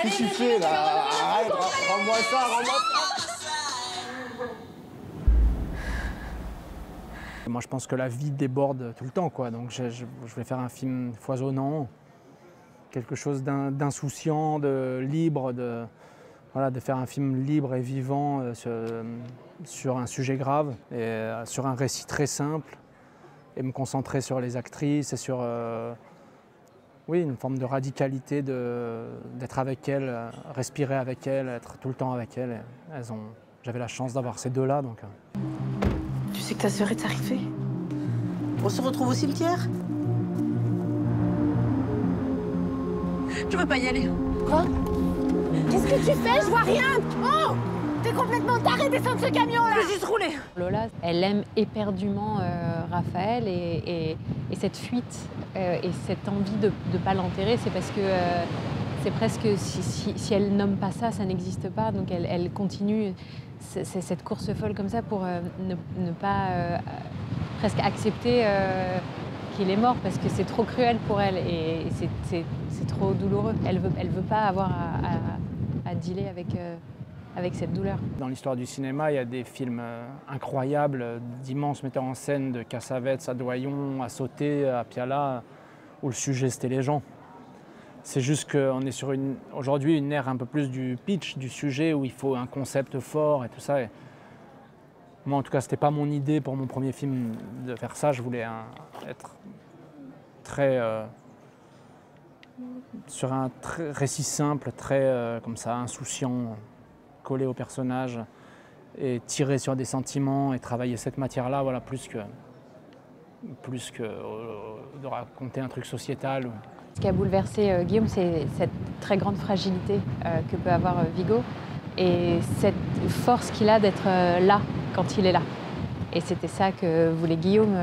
Qu'est-ce que tu fais là? Arrête, rends-moi ça, rends-moi ça. Moi, je pense que la vie déborde tout le temps, quoi. Donc, je vais faire un film foisonnant, quelque chose d'insouciant, de libre, voilà, de faire un film libre et vivant sur un sujet grave et sur un récit très simple, et me concentrer sur les actrices et sur oui, une forme de radicalité d'être avec elles, respirer avec elles, être tout le temps avec elles. J'avais la chance d'avoir ces deux-là, donc. Tu sais que ta sœur est arrivée? On se retrouve au cimetière? Je veux pas y aller. Quoi? Qu'est-ce que tu fais? Je vois rien! Oh! T'es complètement taré, descends de ce camion là! Je vais juste rouler. Lola, elle aime éperdument Raphaël et cette fuite et cette envie de ne pas l'enterrer, c'est parce que c'est presque, si elle nomme pas ça, ça n'existe pas. Donc elle continue cette course folle comme ça pour ne pas presque accepter qu'il est mort, parce que c'est trop cruel pour elle et c'est trop douloureux. Elle veut pas avoir à dealer avec cette douleur. Dans l'histoire du cinéma, il y a des films incroyables, d'immenses metteurs en scène, de Cassavetes à Doyon, à Sauté, à Piala, où le sujet c'était les gens. C'est juste qu'on est sur aujourd'hui une ère un peu plus du pitch, du sujet, où il faut un concept fort et tout ça. Et moi, en tout cas, c'était pas mon idée pour mon premier film de faire ça. Je voulais être très sur un récit simple, très comme ça, insouciant, collé au personnage et tirer sur des sentiments et travailler cette matière-là, voilà, plus que de raconter un truc sociétal. Ce qui a bouleversé Guillaume, c'est cette très grande fragilité que peut avoir Viggo et cette force qu'il a d'être là quand il est là. Et c'était ça que voulait Guillaume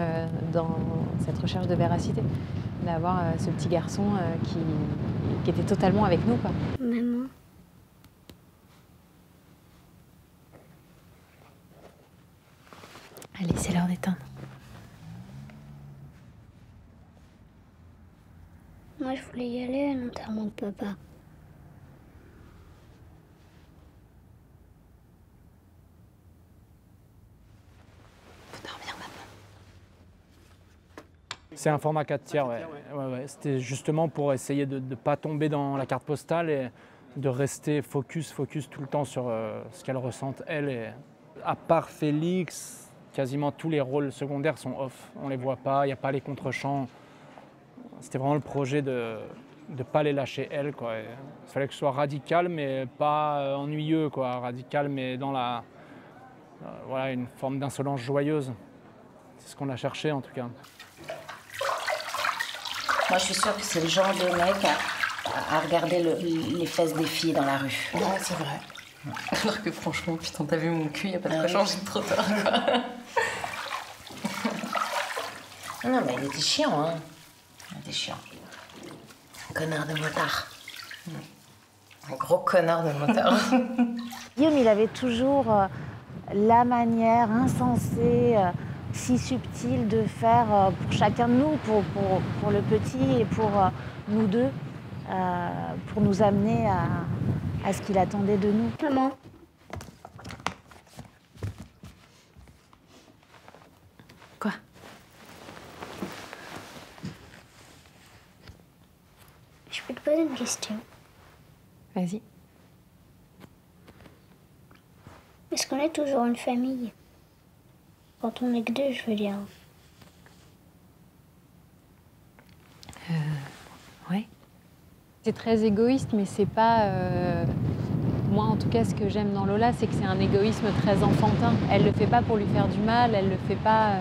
dans cette recherche de véracité, d'avoir ce petit garçon qui était totalement avec nous, quoi. Maman. Allez, c'est l'heure d'éteindre. Moi, je voulais y aller à l'enterrement de papa. Faut dormir maintenant. C'est un format 4/3, ouais. Ouais. C'était justement pour essayer de ne pas tomber dans la carte postale et de rester focus tout le temps sur ce qu'elle ressent, elle. Et à part Félix, quasiment tous les rôles secondaires sont off. On ne les voit pas, il n'y a pas les contre-champs. C'était vraiment le projet de ne pas les lâcher, elle, quoi. Il fallait que ce soit radical, mais pas ennuyeux, quoi. Radical, mais dans voilà, une forme d'insolence joyeuse. C'est ce qu'on a cherché, en tout cas. Moi, je suis sûre que c'est le genre de mec à regarder les fesses des filles dans la rue. Ouais, c'est vrai. Alors que franchement, putain, t'as vu mon cul, y a pas de quoi changer de trottoir, quoi. Non, mais il était chiant, hein. Il était chiant. Un connard de motard. Un gros connard de motard. Guillaume, il avait toujours la manière insensée, si subtile de faire pour chacun de nous, pour le petit et pour nous deux, pour nous amener à ce qu'il attendait de nous. Maman. Quoi? Je peux te poser une question. Vas-y. Est-ce qu'on est toujours une famille? Quand on est que deux, je veux dire. Ouais. C'est très égoïste, mais c'est pas... Moi, en tout cas, ce que j'aime dans Lola, c'est que c'est un égoïsme très enfantin. Elle le fait pas pour lui faire du mal, elle le fait pas...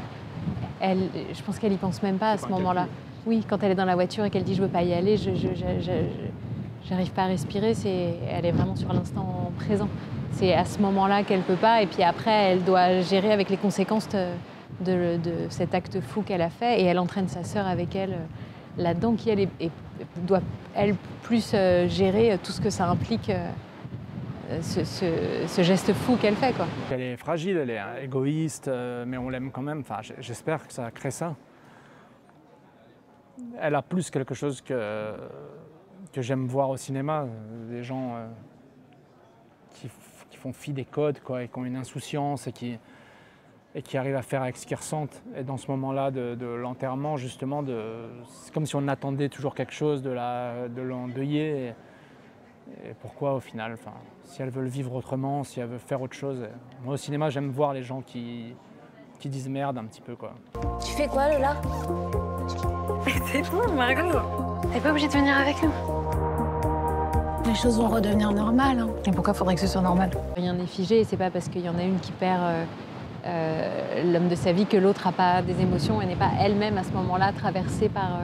Je pense qu'elle y pense même pas à ce moment-là. Oui, quand elle est dans la voiture et qu'elle dit « je veux pas y aller », j'arrive pas à respirer, elle est vraiment sur l'instant présent. C'est à ce moment-là qu'elle peut pas, et puis après, elle doit gérer avec les conséquences de cet acte fou qu'elle a fait, et elle entraîne sa sœur avec elle là-dedans, qui elle doit, elle, plus gérer tout ce que ça implique, ce geste fou qu'elle fait, quoi. Elle est fragile, elle est égoïste, mais on l'aime quand même. Enfin, j'espère que ça crée ça. Elle a plus quelque chose j'aime voir au cinéma, des gens qui font fi des codes, quoi, et qui ont une insouciance et qui arrivent à faire avec ce qu'ils ressentent. Et dans ce moment-là de l'enterrement, justement, c'est comme si on attendait toujours quelque chose de l'endeuillé. Et pourquoi au final, enfin, si elles veulent vivre autrement, si elles veulent faire autre chose. Moi au cinéma, j'aime voir les gens qui disent merde un petit peu, quoi. Tu fais quoi, Lola? C'est bon, Margot. T'es pas obligée de venir avec nous. Les choses vont redevenir normales. Hein. Et pourquoi faudrait que ce soit normal? Rien n'est figé, et c'est pas parce qu'il y en a une qui perd l'homme de sa vie que l'autre n'a pas des émotions et n'est pas elle-même à ce moment-là traversée par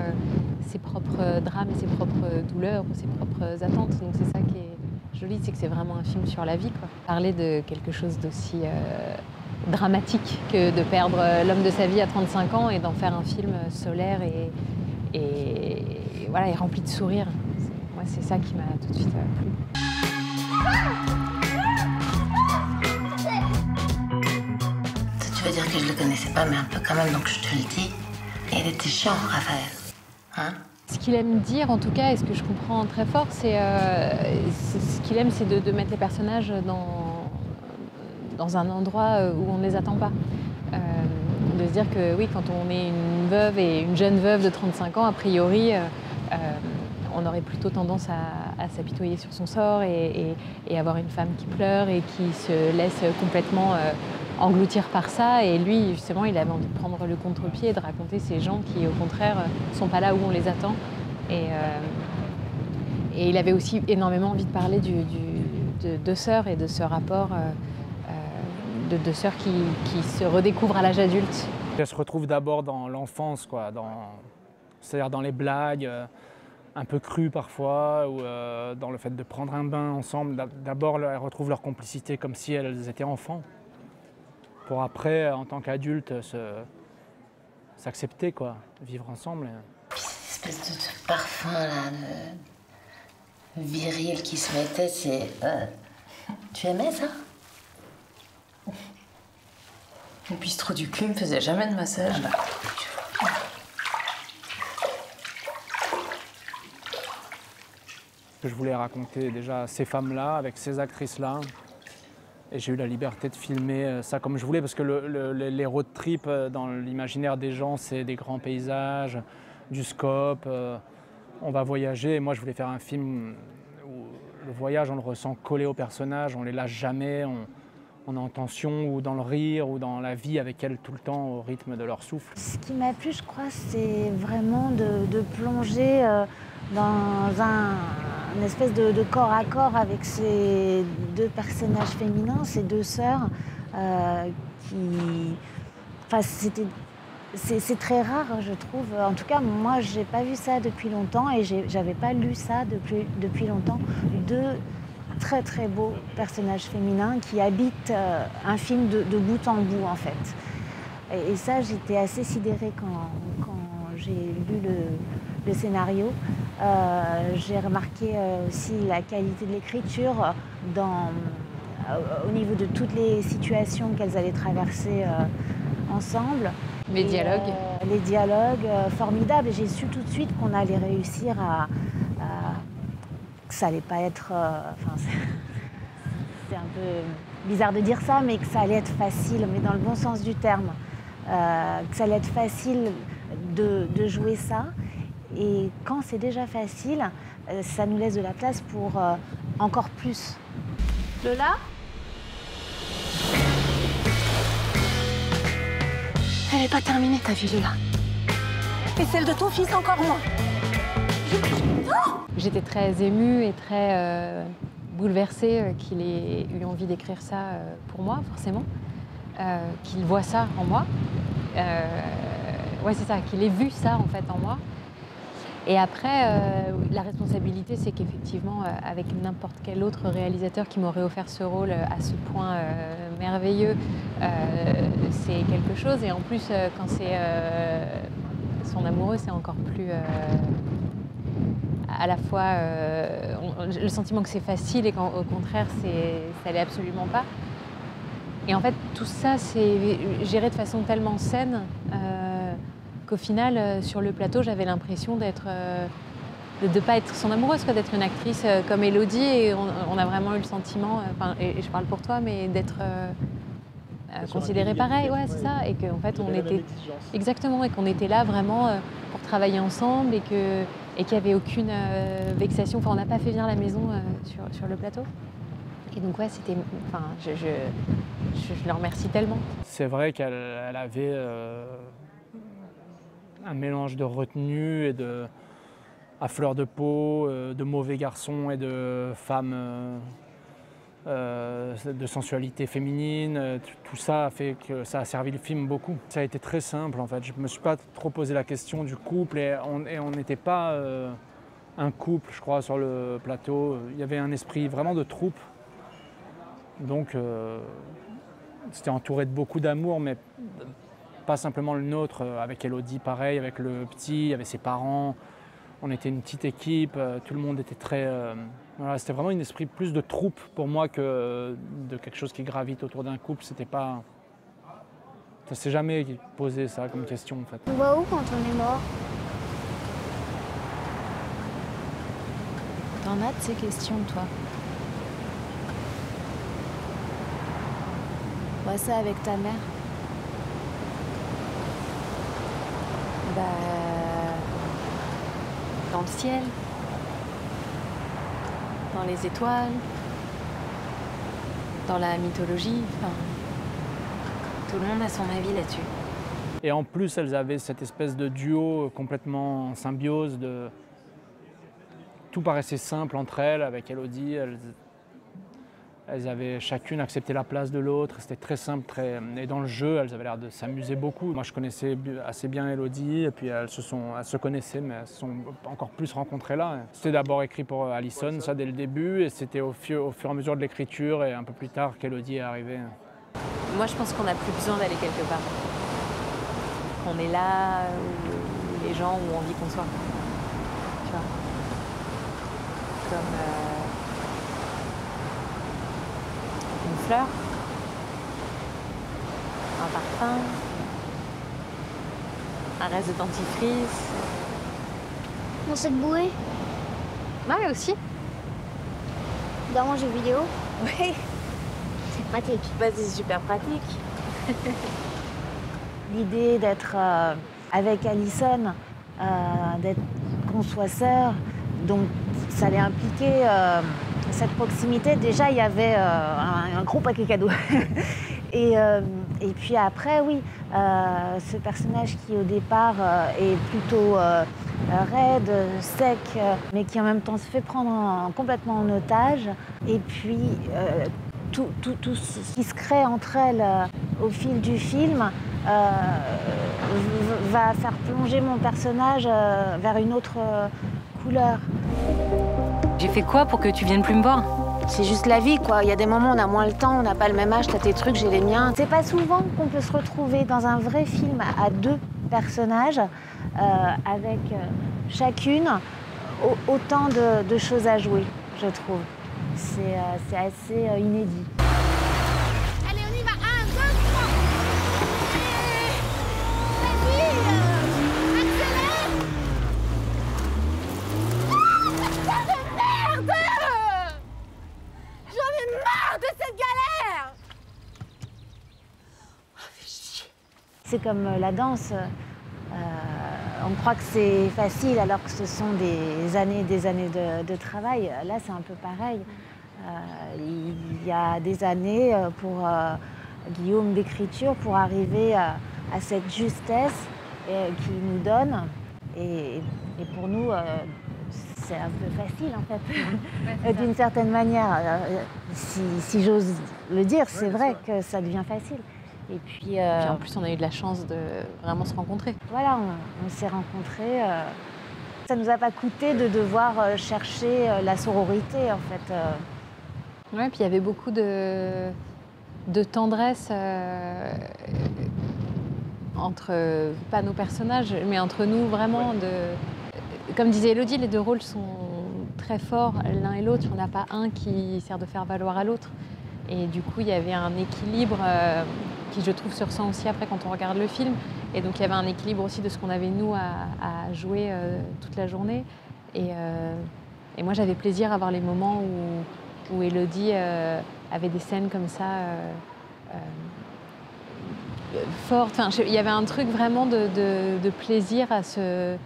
ses propres drames et ses propres douleurs ou ses propres attentes. Donc c'est ça qui est joli, c'est que c'est vraiment un film sur la vie, quoi. Parler de quelque chose d'aussi dramatique que de perdre l'homme de sa vie à 35 ans et d'en faire un film solaire et voilà, et rempli de sourires. Moi, c'est ça qui m'a tout de suite plu. Tu veux dire que je le connaissais pas, mais un peu quand même, donc je te le dis. Et il était chiant, Raphaël. Hein? Ce qu'il aime dire, en tout cas, et ce que je comprends très fort, c'est ce qu'il aime, c'est de mettre les personnages dans un endroit où on ne les attend pas. De se dire que oui, quand on est une veuve et une jeune veuve de 35 ans, a priori, on aurait plutôt tendance à s'apitoyer sur son sort et avoir une femme qui pleure et qui se laisse complètement engloutir par ça. Et lui, justement, il avait envie de prendre le contre-pied et de raconter ces gens qui, au contraire, sont pas là où on les attend. Et il avait aussi énormément envie de parler de deux sœurs et de ce rapport de deux sœurs qui se redécouvrent à l'âge adulte. Elles se retrouvent d'abord dans l'enfance, quoi, c'est-à-dire dans les blagues un peu crues parfois, ou dans le fait de prendre un bain ensemble. D'abord, elles retrouvent leur complicité comme si elles étaient enfants, pour après, en tant qu'adultes, s'accepter, quoi, vivre ensemble. Puis cette espèce de parfum là, de viril qui se mettait, c'est... Tu aimais ça? Le bistrot du cul me faisait jamais de massage. Ah bah, Je voulais raconter déjà ces femmes-là, avec ces actrices-là. Et j'ai eu la liberté de filmer ça comme je voulais, parce que les road trips dans l'imaginaire des gens, c'est des grands paysages, du scope, on va voyager. Et moi, je voulais faire un film où le voyage, on le ressent collé aux personnages, on les lâche jamais, on est en tension, ou dans le rire, ou dans la vie avec elles tout le temps, au rythme de leur souffle. Ce qui m'a plu, je crois, c'est vraiment de plonger dans une espèce de corps à corps avec ces deux personnages féminins, ces deux sœurs, Enfin, c'est très rare, je trouve. En tout cas, moi, j'ai pas vu ça depuis longtemps et j'avais pas lu ça depuis longtemps. Deux très très beaux personnages féminins qui habitent un film de bout en bout, en fait. Et ça, j'étais assez sidérée quand j'ai lu le scénario. J'ai remarqué aussi la qualité de l'écriture au niveau de toutes les situations qu'elles allaient traverser ensemble. Les dialogues. Les dialogues formidables. Et j'ai su tout de suite qu'on allait réussir que ça allait pas être... c'est un peu bizarre de dire ça, mais que ça allait être facile, mais dans le bon sens du terme. Que ça allait être facile de jouer ça. Et quand c'est déjà facile, ça nous laisse de la place pour encore plus. Lola ? Elle n'est pas terminée, ta vie, Lola. Et celle de ton fils encore moins. J'étais très émue et très bouleversée qu'il ait eu envie d'écrire ça pour moi, forcément. Qu'il voit ça en moi. Ouais, c'est ça, qu'il ait vu ça, en fait, en moi. Et après, la responsabilité, c'est qu'effectivement, avec n'importe quel autre réalisateur qui m'aurait offert ce rôle à ce point merveilleux, c'est quelque chose. Et en plus, quand c'est son amoureux, c'est encore plus... à la fois, le sentiment que c'est facile et qu'au contraire, ça l'est absolument pas. Et en fait, tout ça, c'est géré de façon tellement saine qu'au final, sur le plateau, j'avais l'impression d'être de pas être son amoureuse, quoi, d'être une actrice comme Élodie. Et on a vraiment eu le sentiment, et je parle pour toi, mais d'être considérée pareil, ouais, c'est ça. Et qu'en fait, on était exactement, et qu'on était là vraiment pour travailler ensemble et qu'il n'y avait aucune vexation. Enfin, on n'a pas fait venir la maison sur le plateau. Et donc ouais, c'était, enfin, je le remercie tellement. C'est vrai qu'elle avait un mélange de retenue et à fleur de peau, de mauvais garçons et de femmes, de sensualité féminine. Tout ça a fait que ça a servi le film beaucoup. Ça a été très simple en fait. Je ne me suis pas trop posé la question du couple et on n'était pas un couple, je crois, sur le plateau. Il y avait un esprit vraiment de troupe. Donc c'était entouré de beaucoup d'amour, mais pas simplement le nôtre, avec Élodie pareil, avec le petit, il y avait ses parents. On était une petite équipe, tout le monde était très... voilà, c'était vraiment un esprit plus de troupe pour moi que de quelque chose qui gravite autour d'un couple. C'était pas... Ça s'est jamais posé ça comme question en fait. On va où quand on est mort? T'en as de ces questions, toi? Vois ça avec ta mère. Bah... dans le ciel, dans les étoiles, dans la mythologie, enfin... tout le monde a son avis là-dessus. Et en plus, elles avaient cette espèce de duo complètement en symbiose. Tout paraissait simple entre elles, avec Élodie. Elles avaient chacune accepté la place de l'autre, c'était très simple. Et dans le jeu, elles avaient l'air de s'amuser beaucoup. Moi, je connaissais assez bien Élodie, et puis elles se connaissaient, mais elles se sont encore plus rencontrées là. C'était d'abord écrit pour Alison, ça dès le début, et c'était au fur et à mesure de l'écriture, et un peu plus tard qu'Élodie est arrivée. Moi, je pense qu'on n'a plus besoin d'aller quelque part. Qu'on est là où les gens ont envie qu'on soit. Tu vois. Comme une fleur, un parfum, un reste de dentifrice. Dans cette bouée, Ouais, aussi. dans un jeu vidéo, Oui, c'est pratique. bah, c'est super pratique. L'idée d'être avec Alison, d'être qu'on soit sœurs, donc ça allait impliquer cette proximité. Déjà, il y avait un gros paquet cadeau. et puis après, oui, ce personnage qui au départ est plutôt raide, sec, mais qui en même temps se fait prendre complètement en otage. Et puis tout ce qui se crée entre elles au fil du film va faire plonger mon personnage vers une autre couleur. J'ai fait quoi pour que tu viennes plus me voir? C'est juste la vie, quoi. Il y a des moments où on a moins le temps, on n'a pas le même âge, t'as tes trucs, j'ai les miens. C'est pas souvent qu'on peut se retrouver dans un vrai film à deux personnages, avec chacune autant de choses à jouer, je trouve. C'est assez inédit. Allez, on y va. 1, 2, 3. Vas-y, accélère. Putain de merde! J'en ai marre de cette galère! C'est comme la danse. On croit que c'est facile alors que ce sont des années de travail. Là, c'est un peu pareil. Il y a des années pour Guillaume d'écriture pour arriver à cette justesse qu'il nous donne. Et pour nous, c'est un peu facile en fait, d'une certaine manière. Si j'ose le dire, c'est vrai que ça devient facile. Et puis, Puis en plus, on a eu de la chance de vraiment se rencontrer. voilà, on s'est rencontrés. Ça ne nous a pas coûté de devoir chercher la sororité, en fait. Ouais, puis il y avait beaucoup de tendresse entre, pas nos personnages, mais entre nous vraiment. Comme disait Élodie, les deux rôles sont très forts l'un et l'autre. Il n'y en a pas un qui sert de faire valoir à l'autre. Et du coup, il y avait un équilibre qui, je trouve, se ressent aussi après quand on regarde le film. Et donc, il y avait un équilibre aussi de ce qu'on avait, nous, à jouer toute la journée. Et moi, j'avais plaisir à voir les moments où Élodie avait des scènes comme ça fortes. Enfin, il y avait un truc vraiment de plaisir à se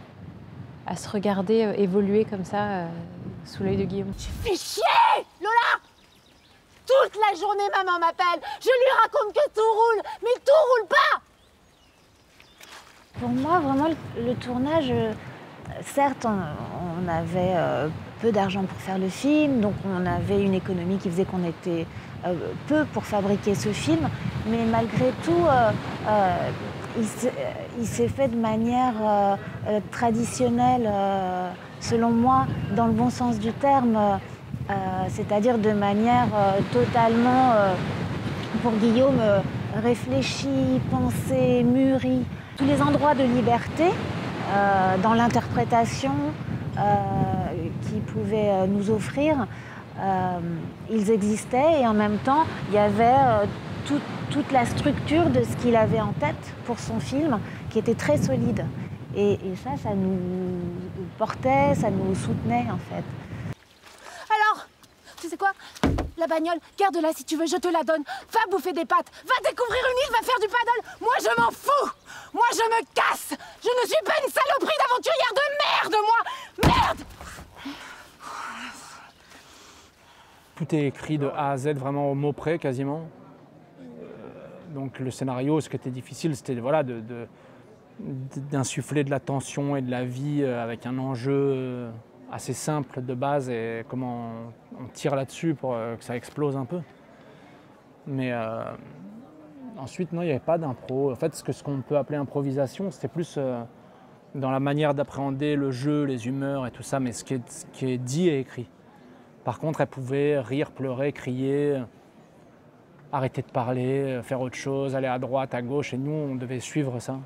regarder évoluer comme ça sous l'œil de Guillaume. Tu fais chier, Lola! Toute la journée, maman m'appelle. Je lui raconte que tout roule, mais tout roule pas! Pour moi, vraiment, le tournage, certes, on avait peu d'argent pour faire le film, donc on avait une économie qui faisait qu'on était peu pour fabriquer ce film, mais malgré tout, il s'est fait de manière traditionnelle, selon moi, dans le bon sens du terme, c'est-à-dire de manière totalement, pour Guillaume, réfléchie, pensée, mûrie. Tous les endroits de liberté dans l'interprétation qu'il pouvait nous offrir, ils existaient, et en même temps, il y avait toute la structure de ce qu'il avait en tête pour son film, qui était très solide. Et ça nous portait, ça nous soutenait en fait. Alors, tu sais quoi? La bagnole, garde-la si tu veux, je te la donne. Va bouffer des pâtes, va découvrir une île, va faire du paddle. Moi, je m'en fous. Moi, je me casse. Je ne suis pas une saloperie d'aventurière de merde, moi. Merde! Tout est écrit de A à Z, vraiment au mot près quasiment. Donc le scénario, ce qui était difficile, c'était voilà, d'insuffler de la tension et de la vie avec un enjeu assez simple de base, et comment on tire là-dessus pour que ça explose un peu. Mais ensuite, non, il n'y avait pas d'impro. En fait, ce qu'on peut appeler improvisation, c'était plus dans la manière d'appréhender le jeu, les humeurs et tout ça, mais ce qui est dit et écrit. Par contre, elle pouvait rire, pleurer, crier, arrêter de parler, faire autre chose, aller à droite, à gauche, et nous, on devait suivre ça.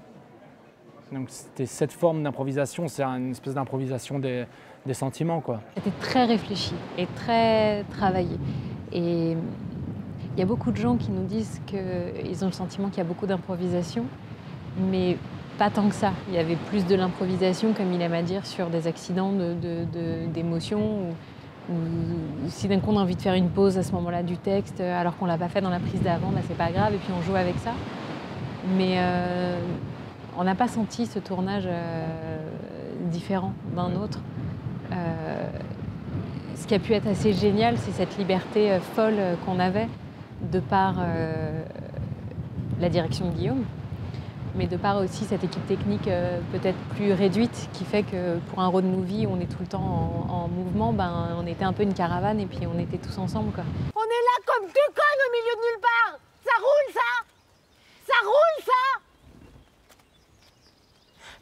Donc c'était cette forme d'improvisation, c'est une espèce d'improvisation des sentiments, quoi. C'était très réfléchi et très travaillé. Et il y a beaucoup de gens qui nous disent qu'ils ont le sentiment qu'il y a beaucoup d'improvisation, mais pas tant que ça. Il y avait plus de l'improvisation, comme il aime à dire, sur des accidents d'émotions, ou si d'un coup on a envie de faire une pause à ce moment-là du texte, alors qu'on ne l'a pas fait dans la prise d'avant, bah c'est pas grave, et puis on joue avec ça. Mais on n'a pas senti ce tournage différent d'un autre. Ce qui a pu être assez génial, c'est cette liberté folle qu'on avait, de par la direction de Guillaume, mais de par aussi cette équipe technique peut-être plus réduite, qui fait que pour un road movie, on est tout le temps en mouvement, ben, on était un peu une caravane, et puis on était tous ensemble, quoi. On est là comme deux connes au milieu de nulle part. Ça roule, ça? Ça roule, ça?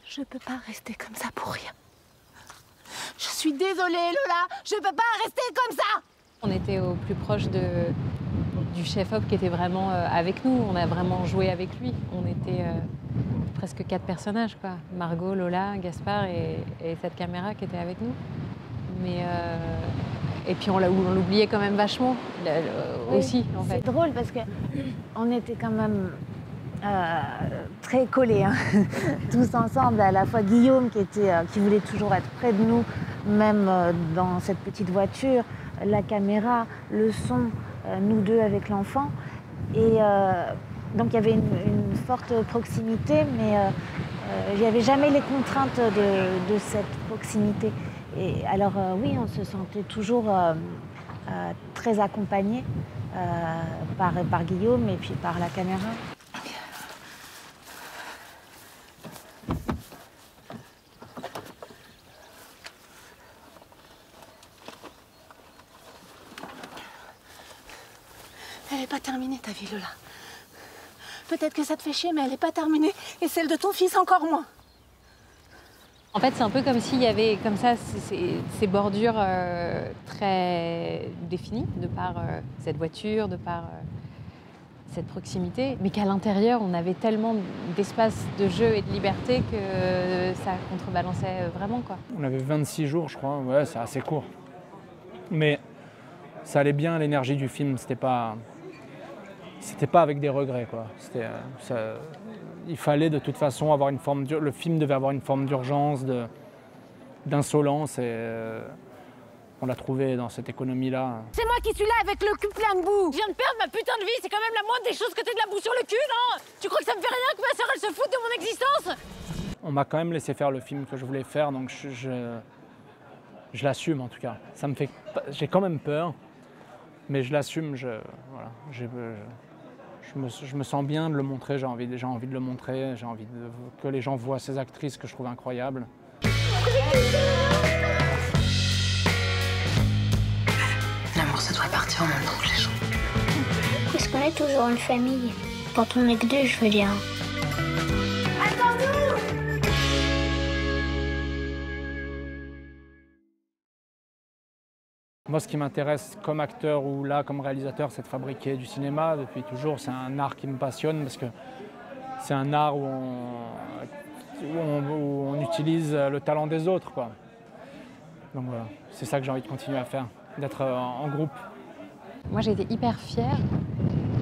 Je peux pas rester comme ça pour rien. Je suis désolée, Lola. Je peux pas rester comme ça. On était au plus proche du chef-op qui était vraiment avec nous. On a vraiment joué avec lui. On était presque 4 personnages, quoi. Margot, Lola, Gaspard et cette caméra qui était avec nous. Mais et puis on l'oubliait quand même vachement aussi, en fait. C'est drôle parce qu'on était quand même très collés, hein. Tous ensemble, à la fois Guillaume qui voulait toujours être près de nous, même dans cette petite voiture, la caméra, le son, nous deux avec l'enfant. Et donc il y avait une forte proximité, mais il n'y avait jamais les contraintes de cette proximité. Et alors oui, on se sentait toujours très accompagnés par Guillaume et puis par la caméra. Elle n'est pas terminée, ta vie, Lola. Peut-être que ça te fait chier, mais elle n'est pas terminée. Et celle de ton fils encore moins. En fait, c'est un peu comme s'il y avait comme ça ces bordures très définies, de par cette voiture, de par cette proximité, mais qu'à l'intérieur, on avait tellement d'espace de jeu et de liberté que ça contrebalançait vraiment, quoi. On avait 26 jours, je crois. Ouais, c'est assez court. Mais ça allait bien, l'énergie du film. C'était pas avec des regrets, quoi. Il fallait de toute façon avoir une forme le film devait avoir une forme d'urgence, d'insolence et on l'a trouvé dans cette économie-là. C'est moi qui suis là avec le cul plein de boue. Je viens de perdre ma putain de vie, c'est quand même la moindre des choses que t'aies de la boue sur le cul, non? Tu crois que ça me fait rien que ma sœur elle se foute de mon existence? On m'a quand même laissé faire le film que je voulais faire, donc je l'assume en tout cas. Ça me fait, j'ai quand même peur, mais je l'assume. Voilà, je me sens bien de le montrer. J'ai envie de le montrer. J'ai envie que les gens voient ces actrices que je trouve incroyables. L'amour, ça doit partir en même temps que les gens. Est-ce qu'on est toujours une famille? Quand on est que deux, je veux dire. Moi, ce qui m'intéresse comme acteur ou là comme réalisateur, c'est de fabriquer du cinéma depuis toujours. C'est un art qui me passionne parce que c'est un art où on utilise le talent des autres, quoi. Donc voilà, c'est ça que j'ai envie de continuer à faire, d'être en groupe. Moi, j'ai été hyper fière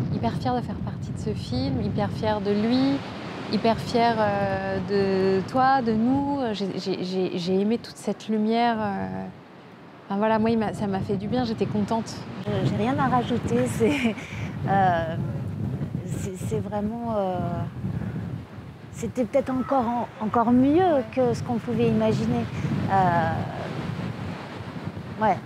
de faire partie de ce film, hyper fière de lui, hyper fière de toi, de nous. J'ai aimé toute cette lumière. Enfin, voilà, moi, ça m'a fait du bien, j'étais contente. J'ai rien à rajouter, c'est vraiment... C'était peut-être encore mieux que ce qu'on pouvait imaginer. Ouais.